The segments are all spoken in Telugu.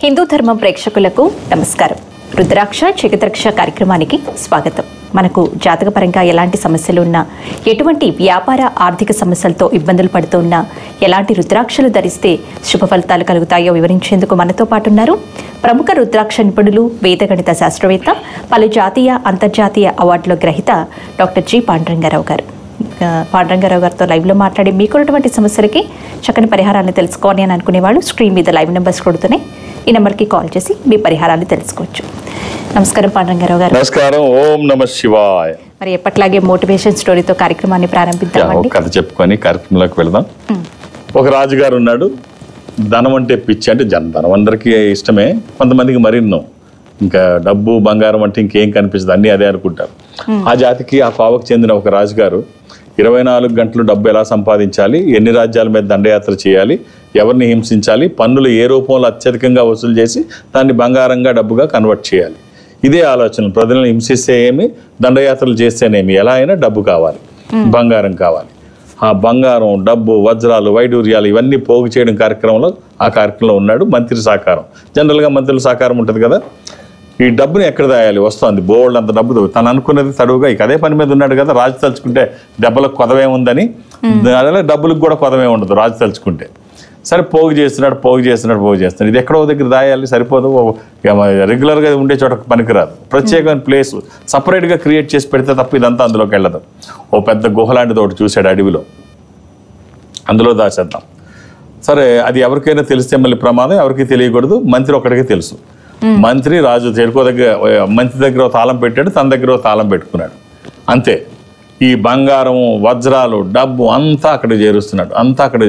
హిందూ ధర్మం ప్రేక్షకులకు నమస్కారం. రుద్రాక్ష జగద్రక్ష కార్యక్రమానికి స్వాగతం. మనకు జాతకపరంగా ఎలాంటి సమస్యలు ఉన్నా, ఎటువంటి వ్యాపార ఆర్థిక సమస్యలతో ఇబ్బందులు పడుతున్నా, ఎలాంటి రుద్రాక్షలు ధరిస్తే శుభ ఫలితాలు కలుగుతాయో వివరించేందుకు మనతో పాటు ఉన్నారు ప్రముఖ రుద్రాక్ష నిపుణులు, వేదగణిత శాస్త్రవేత్త, పలు జాతీయ అంతర్జాతీయ అవార్డుల గ్రహీత డాక్టర్ జి పాండురంగారావు గారు. పాండురంగారావు గారితో లైవ్లో మాట్లాడి మీకున్నటువంటి సమస్యలకి చక్కని పరిహారాన్ని తెలుసుకోవాలి అని అనుకునేవాళ్ళు స్క్రీన్ మీద లైవ్ నెంబర్స్ కొడుతున్నాయి. ఈ నెంబర్కి కాల్ చేసి మీ పరిహారాన్ని తెలుసుకోవచ్చు. నమస్కారం పాండురంగారావు గారు. నమస్కారం. ఓం నమః శివాయ. మరి ఎప్పట్లాగే మోటివేషన్ స్టోరీతో కార్యక్రమాన్ని ప్రారంభిద్దామండి. కథ చెప్పుకొని కార్యక్రమంలోకి వెళదాం. ఒక రాజుగారు ఉన్నాడు. ధనం అంటే పిచ్చి, అంటే ధనం అందరికీ ఇష్టమే, కొంతమందికి మరిన్నో ఇంకా డబ్బు బంగారం అంటే ఇంకేం కనిపిస్తుంది, అన్నీ అదే అనుకుంటారు. ఆ జాతికి ఆ కోవకు చెందిన ఒక రాజుగారు 24 గంటలు డబ్బు ఎలా సంపాదించాలి, ఎన్ని రాజ్యాల మీద దండయాత్ర చేయాలి, ఎవరిని హింసించాలి, పన్నులు ఏ రూపంలో అత్యధికంగా వసూలు చేసి దాన్ని బంగారంగా డబ్బుగా కన్వర్ట్ చేయాలి, ఇదే ఆలోచన. ప్రజలను హింసిస్తే ఏమి, దండయాత్రలు చేస్తేనేమి, ఎలా అయినా డబ్బు కావాలి, బంగారం కావాలి. ఆ బంగారం, డబ్బు, వజ్రాలు, వైడూర్యాలు ఇవన్నీ పోగు చేయడం కార్యక్రమంలో ఆ కార్యక్రమంలో ఉన్నాడు. మంత్రి సహకారం, జనరల్గా మంత్రుల సహకారం ఉంటుంది కదా. ఈ డబ్బుని ఎక్కడ దాయాలి, వస్తుంది బోల్డ్ అంత డబ్బు. తను అనుకున్నది తడువుగా ఇక అదే పని మీద ఉన్నాడు కదా. రాజు తలుచుకుంటే దెబ్బలకు కొదవే ఉందని, అదే డబ్బులకు కూడా కొదవే ఉండదు రాజు తలుచుకుంటే. సరే పోగు చేస్తున్నాడు. ఇది ఎక్కడో దగ్గర దాయాలి, సరిపోదు. రెగ్యులర్గా ఉండే చోట పనికిరాదు. ప్రత్యేకమైన ప్లేస్ సపరేట్గా క్రియేట్ చేసి పెడితే తప్ప ఇదంతా అందులోకి వెళ్ళదు. ఓ పెద్ద గుహ లాంటిది ఒకటి చూశాడు అడవిలో, అందులో దాచేద్దాం. సరే అది ఎవరికైనా తెలిస్తే మళ్ళీ ప్రమాదం, ఎవరికి తెలియకూడదు. మంత్రి ఒక్కడికి తెలుసు. మంత్రి రాజు మంత్రి దగ్గర తాళం పెట్టాడు, తన దగ్గర తాళం పెట్టుకున్నాడు. అంతే. ఈ బంగారం, వజ్రాలు, డబ్బు అంతా అక్కడ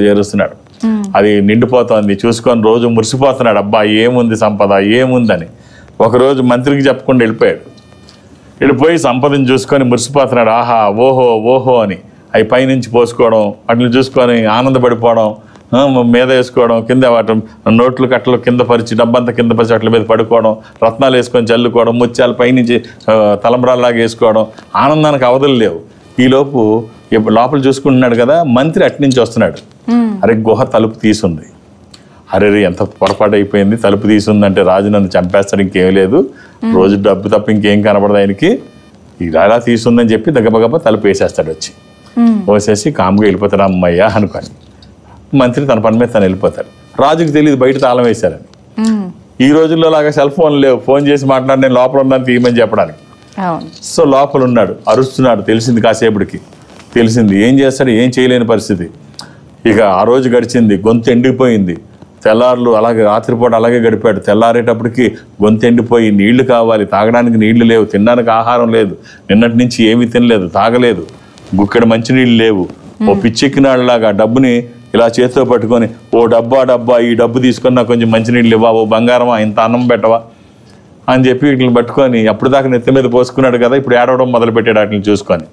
చేరుస్తున్నాడు. అది నిండిపోతుంది. చూసుకొని రోజు మురిసిపోతున్నాడు. అబ్బా ఏముంది సంపద, ఏముందని. ఒకరోజు మంత్రికి చెప్పకుండా వెళ్ళిపోయి సంపదను చూసుకొని మురిసిపోతున్నాడు. ఆహా ఓహో అని అవి పైనుంచి పోసుకోవడం, వాటిని చూసుకొని ఆనందపడిపోవడం, మీద వేసుకోవడం, కింద వాటి నోట్లు కట్టలు కింద పరిచి, డబ్బంతా కింద పరిచి వాటి మీద పడుకోవడం, రత్నాలు వేసుకొని చల్లుకోవడం, ముత్యాలు పైనుంచి తలంబ్రాల్లాగా వేసుకోవడం. ఆనందానికి అవధులు లేవు. ఈలోపు లోపల చూసుకుంటున్నాడు కదా, మంత్రి అట్నుంచి వస్తున్నాడు. అరే గుహ తలుపు తీసుంది. అరే ఎంత పొరపాటు అయిపోయింది, తలుపు తీసుందంటే రాజు నన్ను చంపేస్తాడు, ఇంకేం లేదు, రోజు డబ్బు తప్ప ఇంకేం కనపడదు ఆయనకి, ఇలా తీసుందని చెప్పి దగ్గబగబ తలుపు వేసేస్తాడు. వేసేసి కామ్గా వెళ్ళిపోతాడు. అమ్మయ్యా అనుకోని మంత్రి తన పని మీద తను వెళ్ళిపోతాడు. రాజుకి తెలియదు బయట తాళం వేశారని. ఈ రోజుల్లో లాగా సెల్ ఫోన్ లేవు, ఫోన్ చేసి మాట్లాడి నేను లోపల ఉన్నాను తీయమని చెప్పడానికి. సో లోపల ఉన్నాడు, అరుస్తున్నాడు. తెలిసింది కాసేపటికి, ఏం చేస్తాడు, ఏం చేయలేని పరిస్థితి. ఇక ఆ రోజు గడిచింది, గొంతు ఎండిపోయింది. తెల్లారులు అలాగే రాత్రిపూట అలాగే గడిపాడు. తెల్లారేటప్పటికి గొంతు ఎండిపోయి నీళ్లు కావాలి, తాగడానికి నీళ్లు లేవు, తినడానికి ఆహారం లేదు, నిన్నటి నుంచి ఏమీ తినలేదు, తాగలేదు, గుక్కెడ మంచినీళ్ళు లేవు. ఓ పిచ్చెక్కినాళ్ళలాగా డబ్బుని ఇలా చేతితో పట్టుకొని, ఓ డబ్బా ఈ డబ్బు తీసుకున్నా కొంచెం మంచినీళ్ళు ఇవ్వా, ఓ బంగారమా ఇంత అన్నం పెట్టవా అని చెప్పి వీటిని పట్టుకొని, అప్పుడు దాకా నెత్తి మీద పోసుకున్నాడు కదా, ఇప్పుడు ఏడవడం మొదలుపెట్టాడు వాటిని చూసుకొని.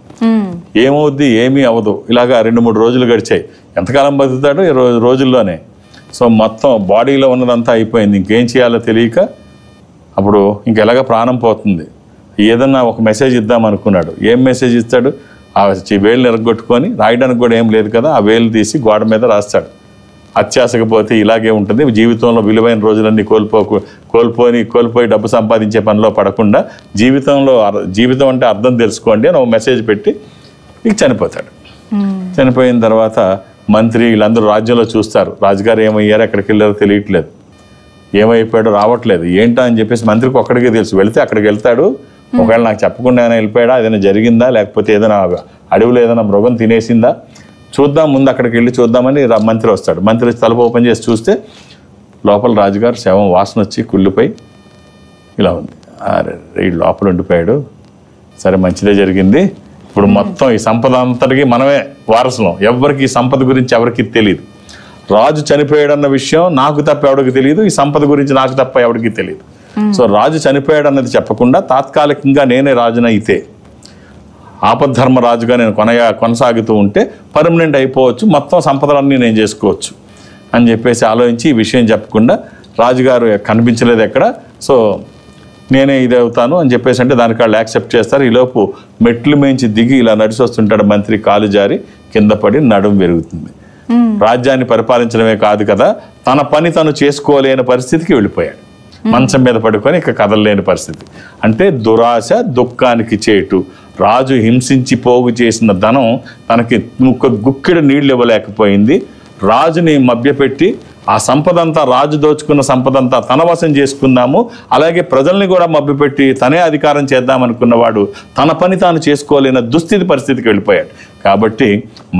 ఏమవుద్ది, ఏమీ అవ్వదు. ఇలాగా 2-3 రోజులు గడిచాయి. ఎంతకాలం బతుకుతాడు ఈ రోజుల్లోనే. సో మొత్తం బాడీలో ఉన్నదంతా అయిపోయింది. ఇంకేం చేయాలో తెలియక అప్పుడు ఇంకెలాగ ప్రాణం పోతుంది. ఏదన్నా ఒక మెసేజ్ ఇద్దాం అనుకున్నాడు. ఏం మెసేజ్ ఇస్తాడు, ఆ వేలుని ఎరగొట్టుకొని, రాయడానికి కూడా ఏం లేదు కదా, ఆ వేలు తీసి గోడ మీద రాస్తాడు. అత్యాసకపోతే ఇలాగే ఉంటుంది, జీవితంలో విలువైన రోజులన్నీ కోల్పోయి డబ్బు సంపాదించే పనిలో పడకుండా జీవితం అంటే అర్థం తెలుసుకోండి అని ఒక మెసేజ్ పెట్టి ఇక చనిపోతాడు. చనిపోయిన తర్వాత మంత్రి వీళ్ళందరూ రాజ్యంలో చూస్తారు, రాజుగారు ఏమయ్యారో ఎక్కడికి వెళ్ళారో తెలియట్లేదు, ఏమైపోయాడో రావట్లేదు, ఏంటా అని చెప్పేసి మంత్రికి ఒక్కడికే తెలుసు. వెళితే అక్కడికి వెళ్తాడు. ఒకవేళ నాకు చెప్పకుండా ఏమైనా వెళ్ళిపోయాడా, ఏదైనా జరిగిందా, లేకపోతే ఏదైనా అడవిలో ఏదైనా మృగం తినేసిందా చూద్దాం, ముందు అక్కడికి వెళ్ళి చూద్దామని మంత్రి వస్తాడు. మంత్రి తలుపు ఓపెన్ చేసి చూస్తే లోపల రాజుగారు శవం వాసన వచ్చి కుళ్ళిపోయి ఇలా ఉంది. ఈ లోపల ఉండిపోయాడు. సరే మంచిదే జరిగింది. ఇప్పుడు మొత్తం ఈ సంపద అంతటికి మనమే వారసులం. ఎవరికి ఈ సంపద గురించి ఎవరికి తెలియదు. రాజు చనిపోయాడన్న విషయం నాకు తప్ప ఎవరికి తెలియదు, ఈ సంపద గురించి నాకు తప్ప ఎవరికి తెలియదు. సో రాజు చనిపోయాడు అన్నది చెప్పకుండా తాత్కాలికంగా నేనే రాజునైతే, ఆపద్ధర్మ రాజుగా నేను కొనసాగుతూ ఉంటే పర్మనెంట్ అయిపోవచ్చు, మొత్తం సంపదలన్నీ నేను చేసుకోవచ్చు అని చెప్పేసి ఆలోచించి ఈ విషయం చెప్పకుండా, రాజుగారు కనిపించలేదు ఎక్కడ, సో నేనే ఇది అవుతాను అని చెప్పేసి అంటే దానికి వాళ్ళు యాక్సెప్ట్ చేస్తారు. ఈలోపు మెట్లు మేంచి దిగి ఇలా నడిచి వస్తుంటాడు మంత్రి. కాలు జారి కింద పడి నడుము పెరుగుతుంది. రాజ్యాన్ని పరిపాలించడమే కాదు కదా, తన పని తను చేసుకోలేని పరిస్థితికి వెళ్ళిపోయాడు. మంచం మీద పడుకొని ఇక కదలలేని పరిస్థితి. అంటే దురాశ దుఃఖానికి చేటు. రాజు హింసించి పోగు చేసిన ధనం తనకి గుక్కెడు నీళ్లు ఇవ్వలేకపోయింది. రాజుని మభ్యపెట్టి ఆ సంపదంతా, రాజు దోచుకున్న సంపదంతా తన వశం చేసుకుందాము, అలాగే ప్రజల్ని కూడా మభ్యపెట్టి తనే అధికారం చేద్దామనుకున్నవాడు తన పని తాను చేసుకోలేని దుస్థితి పరిస్థితికి వెళ్ళిపోయాడు. కాబట్టి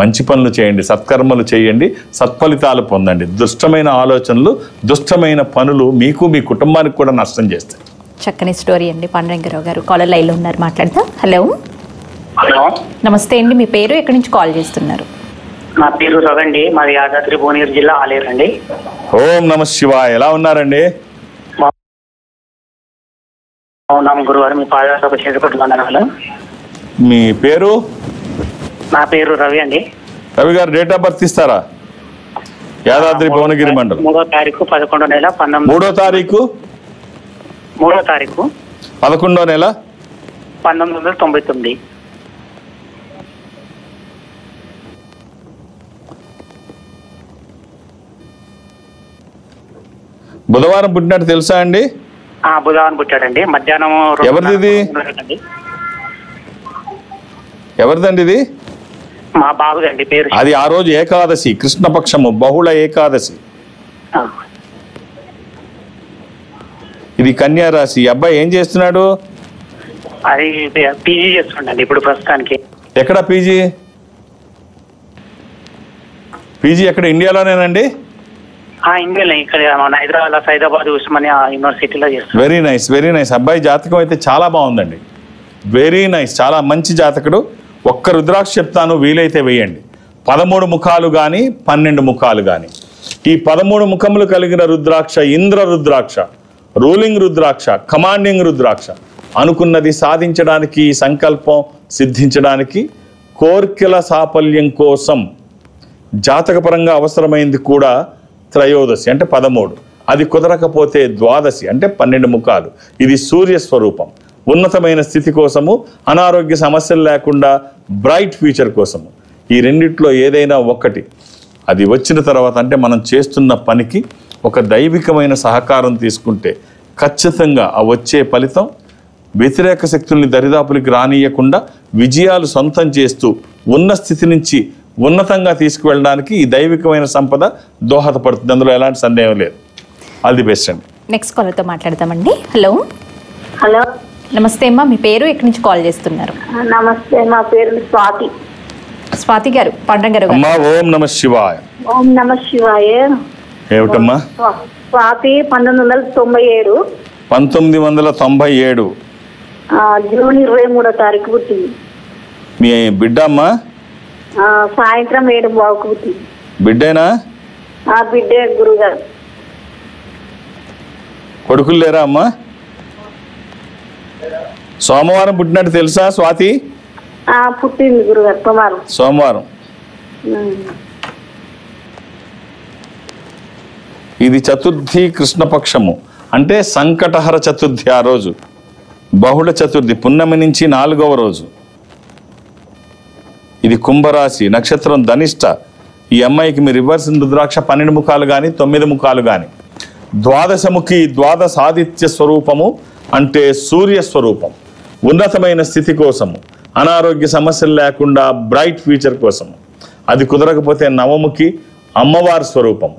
మంచి పనులు చేయండి, సత్కర్మలు చేయండి, సత్ఫలితాలు పొందండి. దుష్టమైన ఆలోచనలు, దుష్టమైన పనులు మీకు మీ కుటుంబానికి కూడా నష్టం చేస్తాయి. చక్కని స్టోరీ అండి. పాండురంగారావు గారు కాలర్ లైన్లో ఉన్నారు, మాట్లాడదాం. హలో, హలో, నమస్తే అండి. మీ పేరు, ఎక్కడి నుంచి కాల్ చేస్తున్నారు? నా పేరు రవి అండి. మాది యాదాద్రి భువనగిరి జిల్లా ఆలేరు అండి. ఓం నమ శివాయ. ఎలా ఉన్నారండి? అవునాం గురువారు, మీ పాదయాత్ర చేరుకుంటున్నాను. మీ పేరు? నా పేరు రవి అండి. రవి గారు డేట్ ఆఫ్ బర్త్ ఇస్తారా? యాదాద్రి భువనగిరి మండలం. 3వ తారీఖు 11వ నెల 19. 3వ తారీఖు 3వ తారీఖు 11వ నెల 1999. బుధవారం పుట్టినట్టు తెలుసా అండి? బుధవారం పుట్టాడండి. మధ్యాహ్నం. ఎవరిది? ఎవరిదండి ఇది? మా బాబుదండి పేరు. అది ఆ రోజు ఏకాదశి, కృష్ణపక్షము, బహుళ ఏకాదశి. ఇది కన్యా రాశి. ఈ అబ్బాయి ఏం చేస్తున్నాడు? అది పీజీ చేస్తుండండి ఇప్పుడు ప్రస్తుతానికి. ఎక్కడ పీజీ? పీజీ ఎక్కడ? ఇండియాలోనేనండి? ఇండియాలో ఇక్కడ మన హైదరాబాద్ ఉస్మానియా యూనివర్సిటీలో చేస్తాడు. Very nice, very nice. అబ్బాయి జాతకం అయితే చాలా బాగుందండి. వెరీ నైస్, చాలా మంచి జాతకుడు. ఒక్క రుద్రాక్ష చెప్తాను, వీలైతే వేయండి. 13 ముఖాలు కానీ 12 ముఖాలు కానీ. ఈ 13 ముఖములు కలిగిన రుద్రాక్ష ఇంద్ర రుద్రాక్ష, రూలింగ్ రుద్రాక్ష, కమాండింగ్ రుద్రాక్ష. అనుకున్నది సాధించడానికి, సంకల్పం సిద్ధించడానికి, కోర్కెల సాఫల్యం కోసం జాతకపరంగా అవసరమైంది కూడా త్రయోదశి అంటే 13. అది కుదరకపోతే ద్వాదశి అంటే 12 ముఖాలు. ఇది సూర్య స్వరూపం. ఉన్నతమైన స్థితి కోసము, అనారోగ్య సమస్యలు లేకుండా బ్రైట్ ఫ్యూచర్ కోసము. ఈ రెండిట్లో ఏదైనా ఒక్కటి అది వచ్చిన తర్వాత, అంటే మనం చేస్తున్న పనికి ఒక దైవికమైన సహకారం తీసుకుంటే ఖచ్చితంగా ఆ వచ్చే ఫలితం వ్యతిరేక శక్తుల్ని దరిదాపులకి రానియకుండా విజయాలు సొంతం చేస్తూ ఉన్న స్థితి నుంచి ఉన్నతంగా తీసుకువెళ్ళడానికి ఈ దైవికమైన సంపద దోహదపడుతుంది. అందులో ఎలాంటి సందేహం లేదు. ఆల్ ది బెస్ట్ అండి. నెక్స్ట్ కాలర్తో మాట్లాడదామండి. హలో, హలో, నమస్తే అమ్మా. మీ పేరు, ఎక్కడి నుంచి కాల్ చేస్తున్నారు? నమస్తే, మా పేరు స్వాతి. స్వాతి గారు, పాండురంగారావు గారు. అమ్మా, ఓం నమ శివాయ. ఓం నమ శివాయ. ఏమిటమ్మా? స్వాతి 1997. 1997 జూన్ 23వ తారీఖు పుట్టింది. మీ బిడ్డ అమ్మా? సాయంత్రం 7:15 పుట్టింది. బిడ్డేనా? బిడ్డే గురుగారు. కొడుకులు లేరా అమ్మా? సోమవారం పుట్టినట్టు తెలుసా స్వాతి? పుట్టింది గురుగారు సోమవారం. ఇది చతుర్థి కృష్ణపక్షము, అంటే సంకటహర చతుర్థి. ఆ రోజు బహుళ చతుర్థి, పున్నమి నుంచి 4వ రోజు. ఇది కుంభరాశి, నక్షత్రం ధనిష్ట. ఈ అమ్మాయికి మీ రివర్స్ రుద్రాక్ష 12 ముఖాలు కానీ 9 ముఖాలు కానీ. ద్వాదశముఖి, ద్వాదశాదిత్య స్వరూపము అంటే సూర్య స్వరూపం. ఉన్నతమైన స్థితి కోసము, అనారోగ్య సమస్యలు లేకుండా బ్రైట్ ఫ్యూచర్ కోసము. అది కుదరకపోతే నవముఖి, అమ్మవారి స్వరూపం.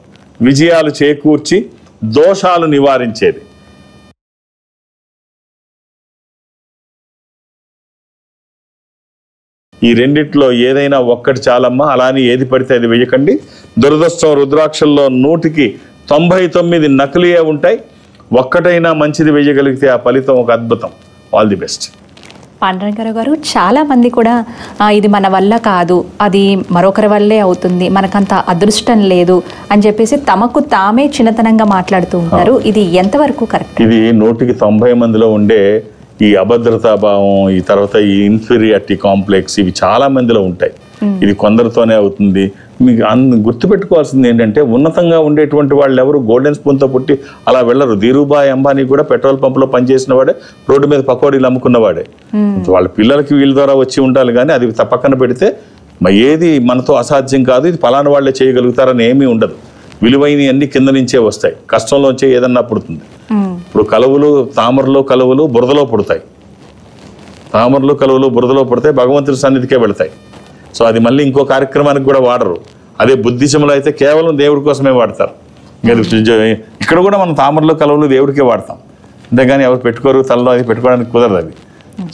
విజయాలు చేకూర్చి దోషాలు నివారించేది. ఈ రెండిట్లో ఏదైనా ఒక్కటి చాలమ్మా. అలానే ఏది పడితే అది వేయకండి. దురదృష్టం, రుద్రాక్షల్లో 100కి 99 నకిలీయే ఉంటాయి. ఒక్కటైనా మంచిది వేయగలిగితే ఆ ఫలితం ఒక అద్భుతం. All the best. పాండురంగారావు గారు, చాలా మంది కూడా ఇది మన వల్ల కాదు, అది మరొకరి వల్లే అవుతుంది, మనకంత అదృష్టం లేదు అని చెప్పేసి తమకు తామే చిన్నతనంగా మాట్లాడుతూ ఉంటారు. ఇది ఎంతవరకు కరెక్ట్? ఇది 100కి 90 మందిలో ఉండే ఈ అభద్రతా భావం, ఈ తర్వాత ఈ ఇన్ఫీరియారిటీ కాంప్లెక్స్, ఇవి చాలా మందిలో ఉంటాయి. ఇది కొందరితోనే అవుతుంది. మీకు గుర్తుపెట్టుకోవాల్సింది ఏంటంటే, ఉన్నతంగా ఉండేటువంటి వాళ్ళు ఎవరు గోల్డెన్ స్పూన్తో పుట్టి అలా వెళ్ళరు. ధీరుభాయ్ అంబానీ కూడా పెట్రోల్ పంపులో పనిచేసిన వాడే, రోడ్డు మీద పకోడీలు అమ్ముకున్నవాడే. వాళ్ళ పిల్లలకి వీళ్ళ ద్వారా వచ్చి ఉండాలి. కానీ అది పక్కన పెడితే ఏది మనతో అసాధ్యం కాదు, ఇది ఫలానా వాళ్ళే చేయగలుగుతారని ఏమీ ఉండదు. విలువైన అన్ని కింద నుంచే వస్తాయి, కష్టంలోంచే ఏదన్నా పుడుతుంది. ఇప్పుడు కలువులు, తామరలు కలువులు బురదలో పుడతాయి. తామరలు కలువులు బురదలో పుడితే భగవంతుడి సన్నిధికే వెళతాయి. సో అది మళ్ళీ ఇంకో కార్యక్రమానికి కూడా వాడరు. అదే బుద్ధిజములు అయితే కేవలం దేవుడి కోసమే వాడతారు. ఇక్కడ కూడా మనం తామరలు కలువులు దేవుడికే వాడతాం, అంతేగాని ఎవరు పెట్టుకోరు, తలలో అది పెట్టుకోవడానికి కుదరదు అవి.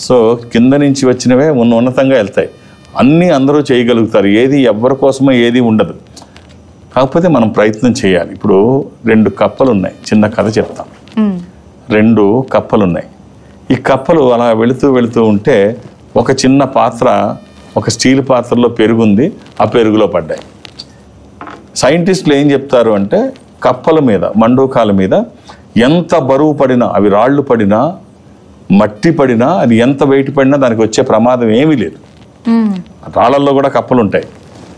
సో కింద నుంచి వచ్చినవే ఉన్నతంగా వెళ్తాయి. అన్నీ అందరూ చేయగలుగుతారు, ఏది ఎవరి కోసమో ఏది ఉండదు. కాకపోతే మనం ప్రయత్నం చేయాలి. ఇప్పుడు 2 కప్పలు ఉన్నాయి, చిన్న కథ చెప్తాం. 2 కప్పలు ఉన్నాయి. ఈ కప్పలు అలా వెళుతూ ఉంటే ఒక చిన్న పాత్ర, ఒక స్టీల్ పాత్రలో పెరుగుంది, ఆ పెరుగులో పడ్డాయి. సైంటిస్టులు ఏం చెప్తారు అంటే కప్పల మీద, మండూకాల మీద ఎంత బరువు పడినా, అవి రాళ్ళు పడినా, మట్టి పడినా, అది ఎంత వెయిట్ పడినా దానికి వచ్చే ప్రమాదం ఏమీ లేదు. రాళ్ళల్లో కూడా కప్పలు ఉంటాయి,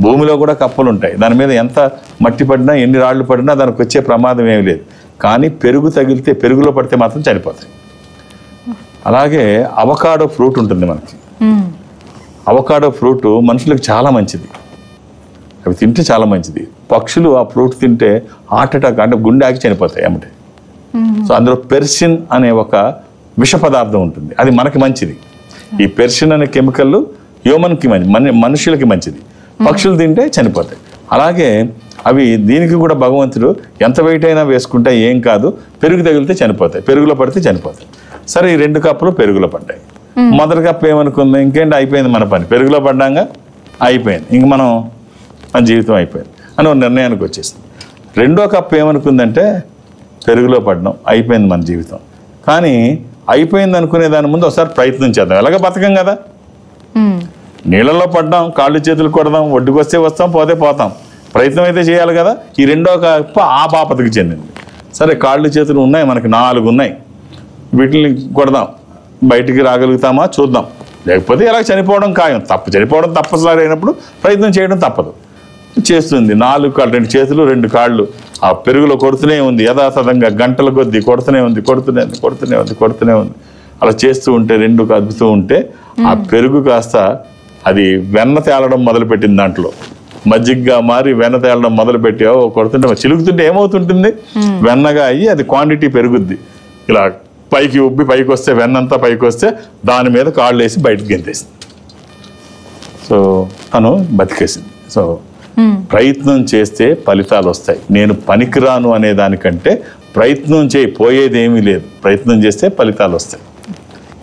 భూమిలో కూడా కప్పలు ఉంటాయి. దాని మీద ఎంత మట్టి పడినా, ఎన్ని రాళ్ళు పడినా దానికి వచ్చే ప్రమాదం ఏమీ లేదు. కానీ పెరుగు తగిలితే, పెరుగులో పడితే మాత్రం చనిపోతాయి. అలాగే అవకాడో ఫ్రూట్ ఉంటుంది మనకి. అవకాడో ఫ్రూట్ మనుషులకు చాలా మంచిది, అవి తింటే చాలా మంచిది. పక్షులు ఆ ఫ్రూట్ తింటే హార్ట్ అటాక్, అంటే గుండె ఆగి చనిపోతాయి ఏమంటే. సో అందులో పెర్సిన్ అనే ఒక విష పదార్థం ఉంటుంది, అది మనకి మంచిది. ఈ పెర్సిన్ అనే కెమికల్ హ్యూమన్కి మనుషులకి మంచిది, పక్షులు తింటే చనిపోతాయి. అలాగే అవి దీనికి కూడా భగవంతుడు ఎంత వెయిట్ అయినా వేసుకుంటే ఏం కాదు, పెరుగు తగిలితే చనిపోతాయి, పెరుగులో పడితే చనిపోతాయి. సరే, ఈ 2 కప్పులు పెరుగులో పడ్డాయి. మొదటి కప్పు ఏమనుకుంది, ఇంకేంటి అయిపోయింది మన పని, పెరుగులో పడ్డాక అయిపోయింది, ఇంక మన జీవితం అయిపోయింది అని ఒక నిర్ణయానికి వచ్చేసింది. 2వ కప్పు ఏమనుకుందంటే పెరుగులో పడ్డాం, అయిపోయింది మన జీవితం. కానీ అయిపోయింది అనుకునే దాని ముందు ఒకసారి ప్రయత్నం చేద్దాం, ఎలాగ బతకం కదా. నీళ్ళలో పడ్డాం, కాళ్ళు చేతులు కొడదాం, ఒడ్డుకు వస్తే వస్తాం, పోతే పోతాం, ప్రయత్నం అయితే చేయాలి కదా. ఈ 2వ కప్పు ఆ బాపతకి చెందింది. సరే, కాళ్ళు చేతులు ఉన్నాయి, మనకి 4 ఉన్నాయి, వీటిని కొడదాం, బయటికి రాగలుగుతామా చూద్దాం, లేకపోతే ఎలా చనిపోవడం ఖాయం. చనిపోవడం తప్పనిసరి అయినప్పుడు ప్రయత్నం చేయడం తప్పదు. చేస్తుంది. 4 కాళ్ళు, 2 చేతులు, 2 కాళ్ళు ఆ పెరుగులో కొడుతూనే ఉంది, యథాతథంగా గంటల కొద్దీ కొడుతూనే ఉంది. అలా చేస్తూ ఉంటే, 2 కదుపుతూ ఉంటే ఆ పెరుగు కాస్త అది వెన్న తేలడం మొదలుపెట్టింది. దాంట్లో మజ్జిగగా మారి వెన్న తేలడం మొదలుపెట్టి కొడుతుంటే, చిలుకుతుంటే ఏమవుతుంటుంది, వెన్నగా అయ్యి అది క్వాంటిటీ పెరుగుద్ది. ఇలా పైకి ఉబ్బి పైకి వస్తే, వెన్నంతా పైకి వస్తే దాని మీద కాళ్ళు వేసి బయటకు గెంతేసింది. సో తను బతికేసింది. సో ప్రయత్నం చేస్తే ఫలితాలు వస్తాయి. నేను పనికిరాను అనే దానికంటే ప్రయత్నం చేయి, పోయేది ఏమీ లేదు, ప్రయత్నం చేస్తే ఫలితాలు వస్తాయి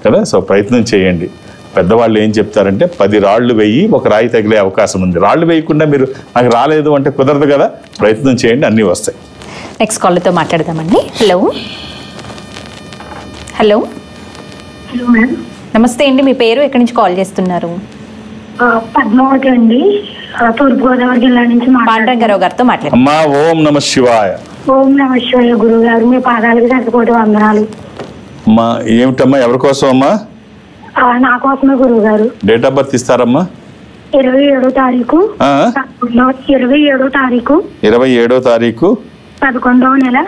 కదా. సో ప్రయత్నం చేయండి. పెద్దవాళ్ళు ఏం చెప్తారంటే 10 రాళ్ళు వేయి, ఒక రాయి తగిలే అవకాశం ఉంది. రాళ్ళు వేయకుండా మీరు నాకు రాలేదు అంటే కుదరదు కదా. ప్రయత్నం చేయండి, అన్నీ వస్తాయి. నెక్స్ట్ కాల్తో మాట్లాడదామండి. హలో హలో హలో మేడం, నమస్తే అండి, మీ పేరు, ఎక్కడి నుంచి కాల్ చేస్తున్నారు? పద్మావతి అండి, తూర్పుగోదావరి జిల్లా నుంచి పాండురంగారావు గారితో మాట్లాడారు. అమ్మా, ఓం నమ శివాయ. ఓం నమ శివాయ గురువు గారు, మీ పాదాలకు శతకోటి వందనాలు. అమ్మా, ఏమిటమ్మా, ఎవరి కోసం అమ్మా? నా కోసమే గురువు గారు. డేట్ ఆఫ్ బర్త్ ఇస్తారమ్మా? 27వ తారీఖు 27వ తారీఖు 27వ తారీఖు 11వ నెల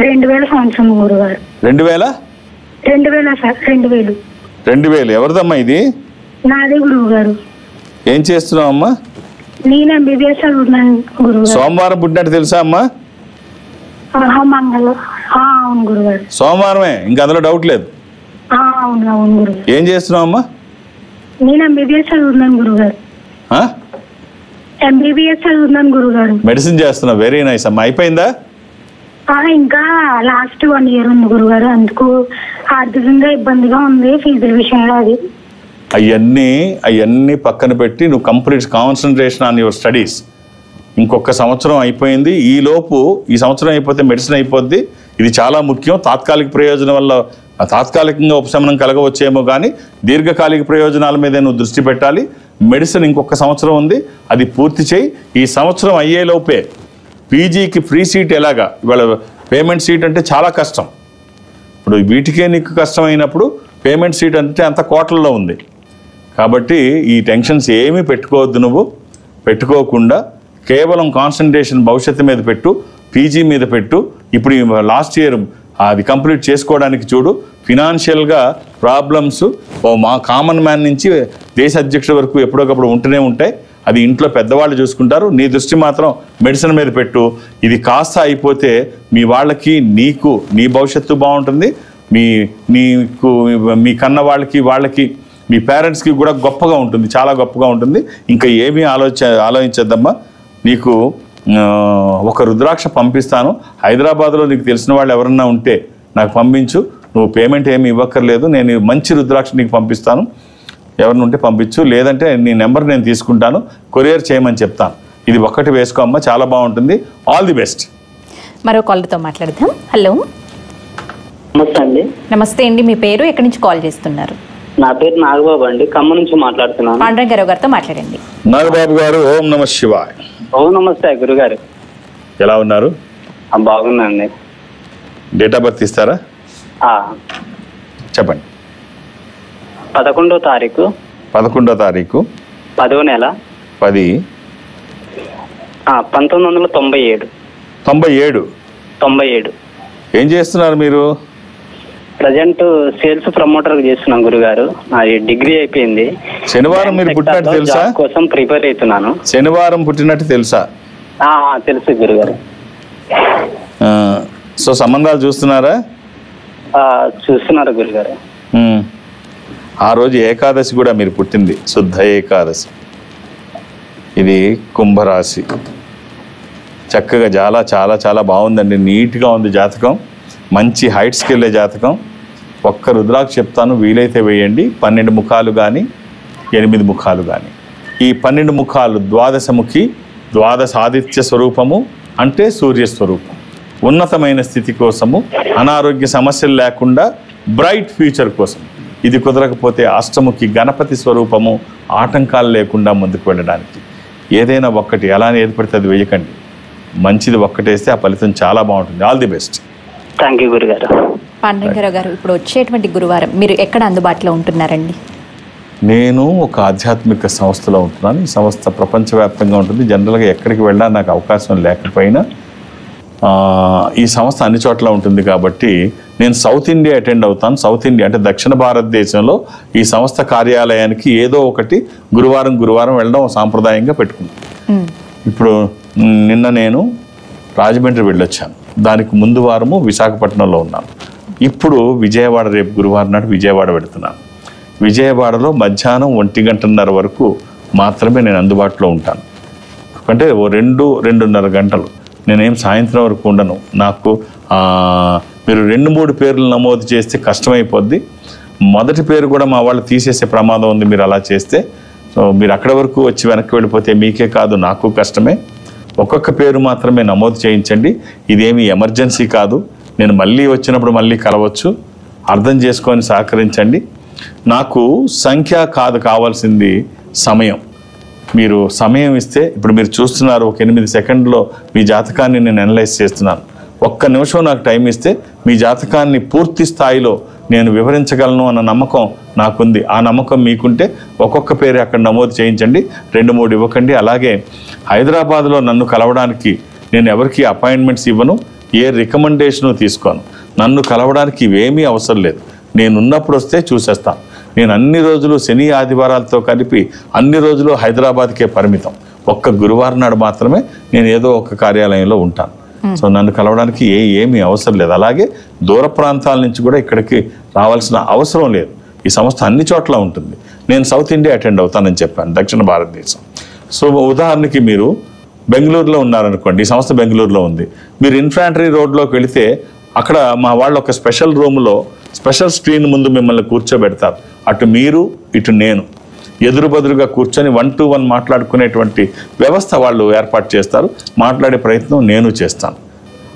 2000 సంవత్సరం గురువు గారు. 2000 సార్, 2000. ఎవరిదమ్మా ఇది? నాదే గురువు గారు. ఏం చేస్తున్నావు అమ్మా? నేను ఎంబీబీఎస్ చదువుతున్నాను గురువు గారు. సోమవారం పుట్టినట్టు తెలుసా అమ్మా? మంగళ, అవును గురువు గారు. సోమవారమే, ఇంకా అందులో డౌట్ లేదు. అవును గురువు. ఏం చేస్తున్నావు అమ్మా? నేను ఎంబీబీఎస్ చదువుతున్నాను గురువు గారు. ఎంబీబీఎస్ చదువుతున్నాను గురువు గారు. మెడిసిన్ చేస్తున్నావు, వెరీ నైస్ అమ్మా. అయిపోయిందా? ఇంకా లాస్ట్ 1 year ఉంది గురువు గారు, అందుకు ఆర్థికంగా ఇబ్బందిగా ఉంది, ఫీజుల విషయంలో. అది అవన్నీ పక్కన పెట్టి నువ్వు complete concentration on your studies. ఇంకొక సంవత్సరం అయిపోయింది, ఈ సంవత్సరం అయిపోతే మెడిసిన్ అయిపోద్ది. ఇది చాలా ముఖ్యం. తాత్కాలిక ప్రయోజనం వల్ల తాత్కాలికంగా ఉపశమనం కలగవచ్చేమో, కానీ దీర్ఘకాలిక ప్రయోజనాల మీద నువ్వు దృష్టి పెట్టాలి. మెడిసిన్ ఇంకొక సంవత్సరం ఉంది, అది పూర్తి చేయి. ఈ సంవత్సరం అయ్యేలోపే పీజీకి ఫ్రీ సీట్ ఎలాగా, ఇవాళ పేమెంట్ సీట్ అంటే చాలా కష్టం. ఇప్పుడు వీటికే నీకు కష్టం అయినప్పుడు పేమెంట్ సీట్ అంటే అంత కోట్లలో ఉంది. కాబట్టి ఈ టెన్షన్స్ ఏమీ పెట్టుకోవద్దు. నువ్వు పెట్టుకోకుండా కేవలం కాన్సన్ట్రేషన్ భవిష్యత్తు మీద పెట్టు, పీజీ మీద పెట్టు. ఇప్పుడు లాస్ట్ ఇయర్ అది కంప్లీట్ చేసుకోవడానికి చూడు. ఫినాన్షియల్గా ప్రాబ్లమ్స్ మా కామన్ మ్యాన్ నుంచి దేశ అధ్యక్షుడి వరకు ఎప్పుడొకప్పుడు ఉంటూనే ఉంటాయి. అది ఇంట్లో పెద్దవాళ్ళు చూసుకుంటారు. నీ దృష్టి మాత్రం మెడిసిన్ మీద పెట్టు. ఇది కాస్త అయిపోతే మీ వాళ్ళకి, నీకు, నీ భవిష్యత్తు బాగుంటుంది. నీకు, మీ కన్న వాళ్ళకి మీ పేరెంట్స్కి కూడా గొప్పగా ఉంటుంది, చాలా గొప్పగా ఉంటుంది. ఇంకా ఏమీ ఆలోచించద్దమ్మా. నీకు ఒక రుద్రాక్ష పంపిస్తాను. హైదరాబాద్లో నీకు తెలిసిన వాళ్ళు ఎవరన్నా ఉంటే నాకు పంపించు. నువ్వు పేమెంట్ ఏమి ఇవ్వక్కర్లేదు. నేను మంచి రుద్రాక్ష నీకు పంపిస్తాను. ఎవరిని ఉంటే పంపించు, లేదంటే నీ నెంబర్ నేను తీసుకుంటాను, కొరియర్ చేయమని చెప్తాను. ఇది ఒక్కటి వేసుకో అమ్మా, చాలా బాగుంటుంది. All the best. మరో కాల్తో మాట్లాడదాం. హలో, నమస్తే అండి. నమస్తే అండి. మీ పేరు, ఎక్కడి నుంచి కాల్ చేస్తున్నారు? నా పేరు నాగబాబు అండి, ఖమ్మం నుంచి మాట్లాడుతున్నాను. పాండురంగారావు గారితో మాట్లాడండి. నాగబాబు గారు, ఓం నమ శివాయ్. ఓ నమస్తే గురుగారు. ఎలా ఉన్నారు? బాగున్నాండి. డేట్ ఆఫ్ బర్త్ ఇస్తారా? చెప్పండి. 11వ తారీఖు 11వ తారీఖు 10వ నెల 10 1997. 97. ఏం చేస్తున్నారు మీరు? ప్రజెంట్ సేల్స్ ప్రమోటర్ చేస్తున్నాం గురుగారు. నాది డిగ్రీ అయిపోయింది. శనివారం మీరు పుట్టినట్టు తెలుసా? జాబ్ కోసం ప్రిపేర్ అవుతున్నాను. శనివారం పుట్టినట్టు తెలుసా? తెలుసు గురుగారు. సో సంబంధాలు చూస్తున్నారా? చూస్తున్నారు గురుగారు. ఆ రోజు ఏకాదశి కూడా మీరు పుట్టింది, శుద్ధ ఏకాదశి. ఇది కుంభరాశి. చక్కగా చాలా చాలా చాలా బాగుందండి. నీట్గా ఉంది జాతకం. మంచి హైట్స్కి వెళ్ళే జాతకం. ఒక్క రుద్రాక్ష చెప్తాను, వీలైతే వేయండి. 12 ముఖాలు కానీ 8 ముఖాలు కానీ. ఈ 12 ముఖాలు ద్వాదశముఖి, ద్వాదశ ఆదిత్య స్వరూపము అంటే సూర్యస్వరూపం. ఉన్నతమైన స్థితి కోసము, అనారోగ్య సమస్యలు లేకుండా బ్రైట్ ఫ్యూచర్ కోసం. ఇది కుదరకపోతే అష్టముఖి గణపతి స్వరూపము, ఆటంకాలు లేకుండా ముందుకు వెళ్ళడానికి. ఏదైనా ఒక్కటి, అలానే ఏది పడితే అది వేయకండి. మంచిది ఒక్కటేస్తే ఆ ఫలితం చాలా బాగుంటుంది. All the best. Thank you గురుగారు. పాండురంగారావు గారు, ఇప్పుడు వచ్చేటువంటి గురువారం మీరు ఎక్కడ అందుబాటులో ఉంటున్నారండి? నేను ఒక ఆధ్యాత్మిక సంస్థలో ఉంటున్నాను. ఈ సంస్థ ప్రపంచవ్యాప్తంగా ఉంటుంది. జనరల్గా ఎక్కడికి వెళ్ళినా నాకు అవకాశం లేకపోయినా ఈ సంస్థ అన్ని చోట్ల ఉంటుంది కాబట్టి నేను సౌత్ ఇండియా అటెండ్ అవుతాను. సౌత్ ఇండియా అంటే దక్షిణ భారతదేశంలో ఈ సంస్థ కార్యాలయానికి ఏదో ఒకటి గురువారం వెళ్ళడం సాంప్రదాయంగా పెట్టుకున్నాను. ఇప్పుడు నిన్న నేను రాజమండ్రి వెళ్ళొచ్చాను. దానికి ముందు వారము విశాఖపట్నంలో ఉన్నాను. ఇప్పుడు విజయవాడ, రేపు గురువారం నాడు విజయవాడ వెళుతున్నాను. విజయవాడలో మధ్యాహ్నం 1:30 వరకు మాత్రమే నేను అందుబాటులో ఉంటాను. అంటే ఓ 2-2.5 గంటలు. నేనేం సాయంత్రం వరకు ఉండను. నాకు మీరు 2-3 పేర్లు నమోదు చేస్తే కష్టమైపోద్ది. మొదటి పేరు కూడా మా వాళ్ళు తీసేసే ప్రమాదం ఉంది మీరు అలా చేస్తే. సో మీరు అక్కడి వరకు వచ్చి వెనక్కి వెళ్ళిపోతే మీకే కాదు, నాకు కష్టమే. ఒక్కొక్క పేరు మాత్రమే నమోదు చేయించండి. ఇదేమి ఎమర్జెన్సీ కాదు. నేను మళ్ళీ వచ్చినప్పుడు మళ్ళీ కలవచ్చు. అర్థం చేసుకొని సహకరించండి. నాకు సంఖ్య కాదు కావాల్సింది, సమయం. మీరు సమయం ఇస్తే, ఇప్పుడు మీరు చూస్తున్నారు, ఒక 8 సెకండ్లో మీ జాతకాన్ని నేను అనలైజ్ చేస్తున్నాను. ఒక్క నిమిషం నాకు టైం ఇస్తే మీ జాతకాన్ని పూర్తి స్థాయిలో నేను వివరించగలను అన్న నమ్మకం నాకుంది. ఆ నమ్మకం మీకుంటే ఒక్కొక్క పేరు అక్కడ నమోదు చేయించండి. 2-3 ఇవ్వకండి. అలాగే హైదరాబాద్లో నన్ను కలవడానికి నేను ఎవరికి అపాయింట్మెంట్స్ ఇవ్వను, ఏ రికమెండేషను తీసుకోను. నన్ను కలవడానికి ఇవేమీ అవసరం లేదు. నేను ఉన్నప్పుడు వస్తే చూసేస్తాను. నేను అన్ని రోజులు శని ఆదివారాలతో కలిపి అన్ని రోజులు హైదరాబాద్కే పరిమితం. ఒక్క గురువారం నాడు మాత్రమే నేను ఏదో ఒక కార్యాలయంలో ఉంటాను. సో నన్ను కలవడానికి ఏమీ అవసరం లేదు. అలాగే దూర ప్రాంతాల నుంచి కూడా ఇక్కడికి రావాల్సిన అవసరం లేదు. ఈ సంస్థ అన్ని చోట్ల ఉంటుంది. నేను సౌత్ ఇండియా అటెండ్ అవుతానని చెప్పాను, దక్షిణ భారతదేశం. సో ఉదాహరణకి మీరు బెంగళూరులో ఉన్నారనుకోండి, ఈ సంస్థ బెంగళూరులో ఉంది. మీరు ఇన్ఫాంట్రీ రోడ్లోకి వెళితే అక్కడ మా వాళ్ళు ఒక స్పెషల్ రూమ్లో స్పెషల్ స్క్రీన్ ముందు మిమ్మల్ని కూర్చోబెడతారు. అటు మీరు ఇటు నేను ఎదురుబదురుగా కూర్చొని 1-to-1 మాట్లాడుకునేటువంటి వ్యవస్థ వాళ్ళు ఏర్పాటు చేస్తారు. మాట్లాడే ప్రయత్నం నేను చేస్తాను.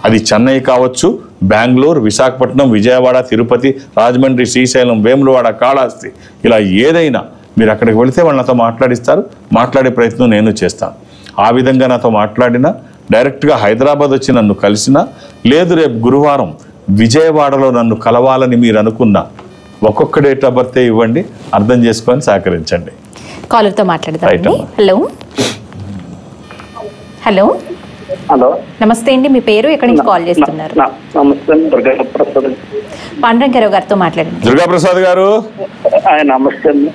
అది చెన్నై కావచ్చు, బెంగళూరు, విశాఖపట్నం, విజయవాడ, తిరుపతి, రాజమండ్రి, శ్రీశైలం, వేములవాడ, కాళహస్తి, ఇలా ఏదైనా మీరు అక్కడికి వెళితే వాళ్ళు నాతో మాట్లాడిస్తారు. మాట్లాడే ప్రయత్నం నేను చేస్తాను. ఆ విధంగా నాతో మాట్లాడినా, డైరెక్ట్గా హైదరాబాద్ వచ్చి నన్ను కలిసినా, లేదు రేపు గురువారం విజయవాడలో నన్ను కలవాలని మీరు అనుకున్నా, ఒక్కొక్క డేట్ ఆఫ్ బర్త్ ఇవ్వండి. అర్థం చేసుకొని సహకరించండి. కాలర్తో మాట్లాడదామండి. హలో, నమస్తే అండి. మీ పేరు, ఎక్కడి నుంచి కాల్ చేస్తున్నారు? నమస్తే, దుర్గాప్రసాద్. పాండురంగారావు గారితో మాట్లాడండి. దుర్గాప్రసాద్ గారు, నమస్తే అండి.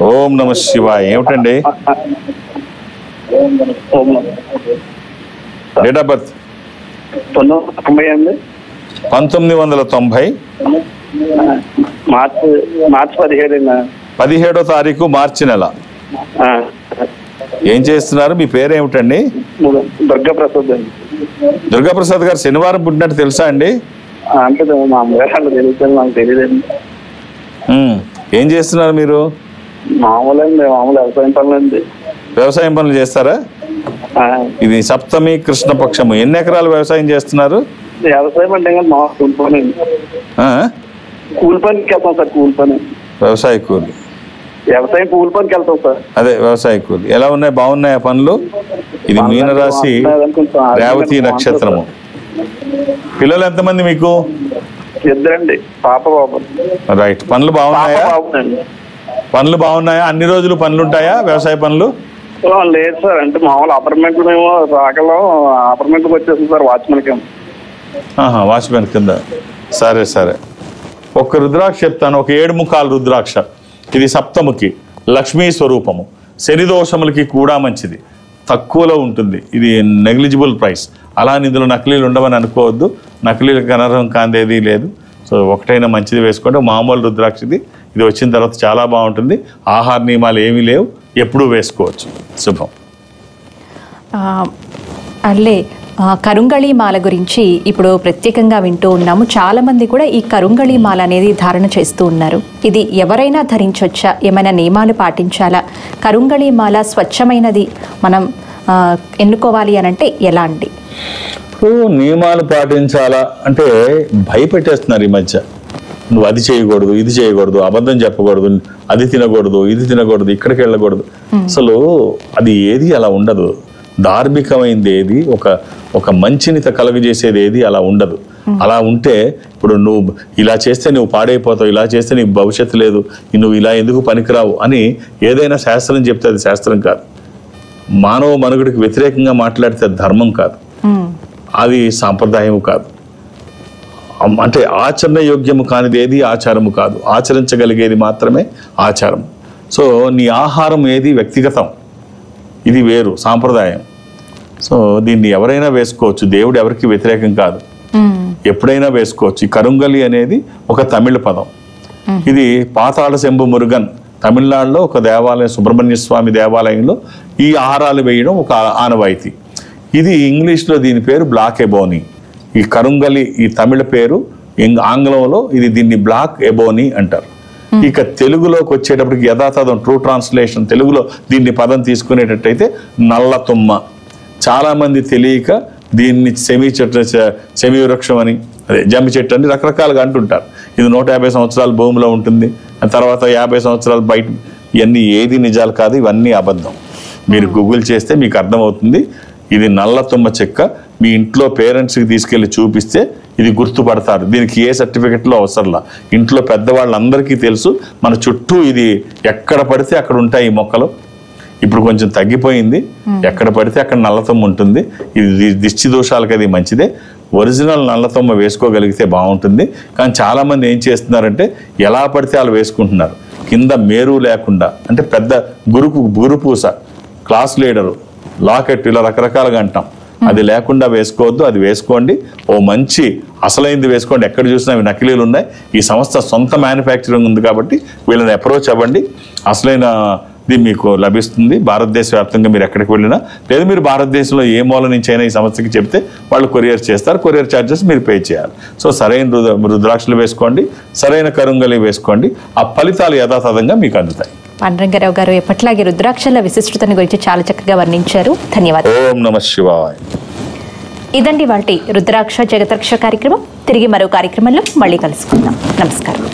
ఓం నమ శివాయ. ఏమిటండి? డేట్ ఆఫ్ బర్త్ 1990 1990 మార్చి 17వ తారీఖు మార్చి నెల. ఏం చేస్తున్నారు? మీ పేరు ఏమిటండి? దుర్గాప్రసాద్ అండి. దుర్గాప్రసాద్ గారు శనివారం పుట్టినట్టు తెలుసా అండి? అంటే మా అమ్మగారు తెలుసు, నాకు తెలియదండి. ఏం చేస్తున్నారు మీరు? మామూలు వ్యవసాయం పనులు అండి. వ్యవసాయం పనులు చేస్తారా? ఇది సప్తమి కృష్ణపక్షము. ఎన్ని ఎకరాలు వ్యవసాయం చేస్తున్నారు? వ్యవసాయం అంటే మా కూలి పని అండి. కూలి పనికి వెళ్తాం సార్. కూలి పని, వ్యవసాయ కూలి. వ్యవసాయం కూలి పనికి వెళ్తాం సార్. అదే వ్యవసాయ కూలి. ఎలా ఉన్నాయి? బాగున్నాయి పనులు? ఇది మీనరాశి, రేవతి నక్షత్రము. పిల్లలు ఎంతమంది మీకు? 2 అండి, పాప బాబు. రైట్. పనులు బాగున్నాయా? పనులు బాగున్నాయా? అన్ని రోజులు పనులు ఉంటాయా వ్యవసాయ పనులు? లేదు సార్, అంటే మామూలు అపార్ట్మెంట్ మేము రాకలో అపార్ట్మెంట్కి వచ్చేస్తాం సార్, వాచ్మెన్ కింద. వాచ్మెన్ కింద. సరే సరే. ఒక రుద్రాక్ష చెప్తాను. ఒక 7 ముఖాలు రుద్రాక్ష. ఇది సప్తముఖి, లక్ష్మీ స్వరూపము. శని దోషములకి కూడా మంచిది, తక్కువలో ఉంటుంది. ఇది నెగ్లిజిబుల్ ప్రైస్. అలా ఇందులో నకిలీలు ఉండవని అనుకోవద్దు. నకిలీలకు అనర్హం కాందేది లేదు. సో ఒకటైనా మంచిది వేసుకోండి. మామూలు రుద్రాక్ష ఇది. ఇది వచ్చిన తర్వాత చాలా బాగుంటుంది. ఆహార నియమాలు ఏమీ లేవు, ఎప్పుడూ వేసుకోవచ్చు. శుభం. అల్లే కరుంగళి మాల గురించి ఇప్పుడు ప్రత్యేకంగా వింటూ ఉన్నాము. చాలామంది కూడా ఈ కరుంగళి మాల అనేది ధారణ చేస్తూ ఉన్నారు. ఇది ఎవరైనా ధరించవచ్చా? ఏమైనా నియమాలు పాటించాలా? కరుంగళి మాల స్వచ్ఛమైనది మనం ఎన్నుకోవాలి అని అంటే ఎలాంటి నియమాలు పాటించాలా అంటే భయపెట్టేస్తున్నారు ఈ మధ్య. నువ్వు అది చేయకూడదు, ఇది చేయకూడదు, అబద్ధం చెప్పకూడదు, అది తినకూడదు, ఇది తినకూడదు, ఇక్కడికి వెళ్ళకూడదు. అసలు అది ఏది అలా ఉండదు. ధార్మికమైనది ఏది, ఒక మంచినిత కలుగజేసేది ఏది అలా ఉండదు. అలా ఉంటే ఇప్పుడు నువ్వు ఇలా చేస్తే నువ్వు పాడైపోతావు, ఇలా చేస్తే నీకు భవిష్యత్తు లేదు, నువ్వు ఇలా ఎందుకు పనికిరావు అని ఏదైనా శాస్త్రం చెప్తే అది శాస్త్రం కాదు. మానవ మనుగడికి వ్యతిరేకంగా మాట్లాడితే అది ధర్మం కాదు, అది సాంప్రదాయం కాదు. అంటే ఆచరణ యోగ్యము కానిది ఏది ఆచారము కాదు. ఆచరించగలిగేది మాత్రమే ఆచారం. సో నీ ఆహారం ఏది వ్యక్తిగతం, ఇది వేరు, సాంప్రదాయం. సో దీన్ని ఎవరైనా వేసుకోవచ్చు. దేవుడు ఎవరికి వ్యతిరేకం కాదు, ఎప్పుడైనా వేసుకోవచ్చు. ఈ కరుంగలి అనేది ఒక తమిళ పదం. ఇది పాతాళ శంభు మురుగన్ తమిళనాడులో ఒక దేవాలయం, సుబ్రహ్మణ్య స్వామి దేవాలయంలో ఈ ఆహారాలు వేయడం ఒక ఆనవాయితీ. ఇది ఇంగ్లీష్లో దీని పేరు బ్లాక్ ఎబోనీ. ఈ కరుంగలి ఈ తమిళ పేరు, ఆంగ్లంలో దీన్ని బ్లాక్ ఎబోనీ అంటారు. ఇక తెలుగులోకి వచ్చేటప్పటికి యథాతథం ట్రూ ట్రాన్స్లేషన్ తెలుగులో దీన్ని పదం తీసుకునేటట్టయితే నల్ల తుమ్మ. చాలామంది తెలియక దీన్ని సెమి వృక్షం అని, అదే జమ్మి చెట్టు అని రకరకాలుగా అంటుంటారు. ఇది 150 సంవత్సరాలు భూమిలో ఉంటుంది, తర్వాత 50 సంవత్సరాలు బయట. ఇవన్నీ ఏది నిజాలు కాదు, ఇవన్నీ అబద్ధం. మీరు గూగుల్ చేస్తే మీకు అర్థమవుతుంది. ఇది నల్ల తుమ్మ చెక్క. మీ ఇంట్లో పేరెంట్స్కి తీసుకెళ్ళి చూపిస్తే ఇది గుర్తుపడతారు. దీనికి ఏ సర్టిఫికెట్లో అవసరంలా. ఇంట్లో పెద్దవాళ్ళందరికీ తెలుసు. మన చుట్టూ ఇది ఎక్కడ పడితే అక్కడ ఉంటాయి ఈ మొక్కలు. ఇప్పుడు కొంచెం తగ్గిపోయింది. ఎక్కడ పడితే అక్కడ నల్లతొమ్మ ఉంటుంది. ఇది దిష్టి దోషాలకి అది మంచిదే. ఒరిజినల్ నల్లతొమ్మ వేసుకోగలిగితే బాగుంటుంది. కానీ చాలామంది ఏం చేస్తున్నారంటే ఎలా పడితే అలా వేసుకుంటున్నారు. కింద మేరు లేకుండా, అంటే పెద్ద గురుపూస, క్లాస్ లీడరు, లాకెట్, ఇలా రకరకాలుగా అంటాం. అది లేకుండా వేసుకోవద్దు. అది వేసుకోండి. ఓ మంచి అసలైంది వేసుకోండి. ఎక్కడ చూసినా అవి నకిలీలు ఉన్నాయి. ఈ సంస్థ సొంత మ్యానుఫ్యాక్చరింగ్ ఉంది కాబట్టి వీళ్ళని అప్రోచ్ అవ్వండి. అసలైన ఇది మీకు లభిస్తుంది. భారతదేశ వ్యాప్తంగా మీరు ఎక్కడికి వెళ్ళినా, లేదా మీరు భారతదేశంలో ఏ మూల నుంచి అయినా ఈ సంస్థకి చెప్తే వాళ్ళు కొరియర్ చేస్తారు. కొరియర్ ఛార్జెస్ మీరు పే చేయాలి. సో సరైన రుద్రాక్షలు వేసుకోండి, సరైన కరుంగలి వేసుకోండి. ఆ ఫలితాలు యథాతథంగా మీకు అందుతాయి. పాండురంగారావు గారు ఎప్పట్లాగే రుద్రాక్షల విశిష్టతను గురించి చాలా చక్కగా వర్ణించారు. ధన్యవాదాలు. ఓం నమః శివాయ. ఇదండి వాటి రుద్రాక్ష జగత్రక్ష కార్యక్రమం. తిరిగి మరో కార్యక్రమంలో మళ్ళీ కలుసుకుందాం. నమస్కారం.